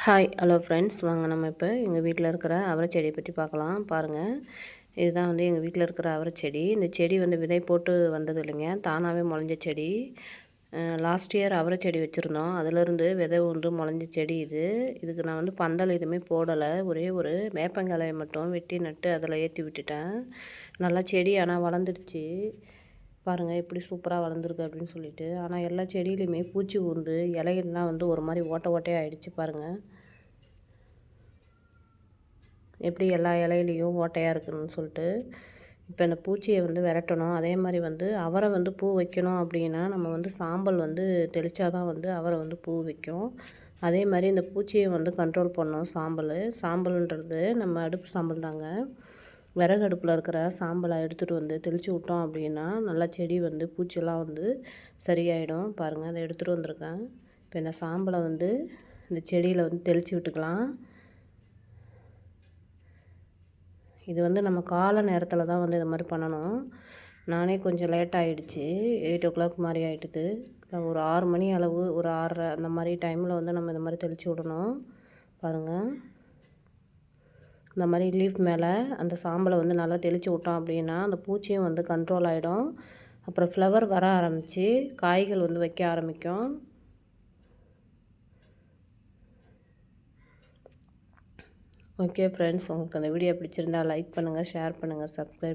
Hi hello friends, வாங்க நம்ம இப்போ எங்கள் வீட்டில் இருக்கிற அவரை செடியை பற்றி பார்க்கலாம். பாருங்கள், இதுதான் வந்து எங்கள் வீட்டில் இருக்கிற அவரை செடி. இந்த செடி வந்து விதை போட்டு வந்தது இல்லைங்க, தானாகவே முளைஞ்ச செடி. லாஸ்ட் இயர் அவரை செடி வச்சுருந்தோம், அதிலிருந்து விதை ஒன்று முளைஞ்ச செடி இது. இதுக்கு நான் வந்து பந்தல் எதுவுமே போடலை, ஒரே ஒரு வேப்பங்கிளையை மட்டும் வெட்டி நட்டு அதில் ஏற்றி விட்டுட்டேன். நல்லா செடி ஆனால் வளர்ந்துடுச்சு. பாருங்கள் எப்படி சூப்பராக வளர்ந்துருக்கு அப்படின்னு சொல்லிட்டு. ஆனால் எல்லா செடியிலையுமே பூச்சி உண்டு, இலைகள்லாம் வந்து ஒரு மாதிரி ஓட்டையாக ஆகிடுச்சு. பாருங்கள் எப்படி எல்லா இலையிலையும் ஓட்டையாக இருக்குதுன்னு சொல்லிட்டு. இப்போ இந்த பூச்சியை வந்து விரட்டணும். அதே மாதிரி வந்து அவரை வந்து பூ வைக்கணும் அப்படின்னா நம்ம வந்து சாம்பல் வந்து தெளித்தா தான் வந்து அவரை வந்து பூ வைக்கும். அதே மாதிரி இந்த பூச்சியை வந்து கண்ட்ரோல் பண்ணணும். சாம்பல்ன்றது நம்ம அடுப்பு சாம்பல் தாங்க. விறகு அடுப்பில் இருக்கிற சாம்பலை எடுத்துகிட்டு வந்து தெளித்து விட்டோம் அப்படின்னா நல்லா செடி வந்து பூச்சியெல்லாம் வந்து சரியாயிடும். பாருங்கள், அதை எடுத்துகிட்டு வந்திருக்கேன். இப்போ இந்த சாம்பலை வந்து இந்த செடியில் வந்து தெளித்து விட்டுக்கலாம். இது வந்து நம்ம காலை நேரத்தில் தான் வந்து இது மாதிரி பண்ணணும். நானே கொஞ்சம் லேட் ஆகிடுச்சு, 8 o'clock மாதிரி ஆகிட்டுது. ஒரு 6 மணி அளவு, ஒரு 6:30 அந்த மாதிரி டைமில் வந்து நம்ம இந்த மாதிரி தெளித்து விடணும். பாருங்கள், இந்த மாதிரி லீஃப் மேலே அந்த சாம்பலை வந்து நல்லா தெளித்து விட்டோம் அப்படின்னா அந்த பூச்சியும் வந்து கண்ட்ரோல் ஆகிடும். அப்புறம் ஃப்ளவர் வர ஆரம்பித்து காய்கள் வந்து வைக்க ஆரம்பிக்கும். ஓகே ஃப்ரெண்ட்ஸ், உங்களுக்கு அந்த வீடியோ பிடிச்சிருந்தா லைக் பண்ணுங்கள், ஷேர் பண்ணுங்கள், சப்ஸ்கிரைப்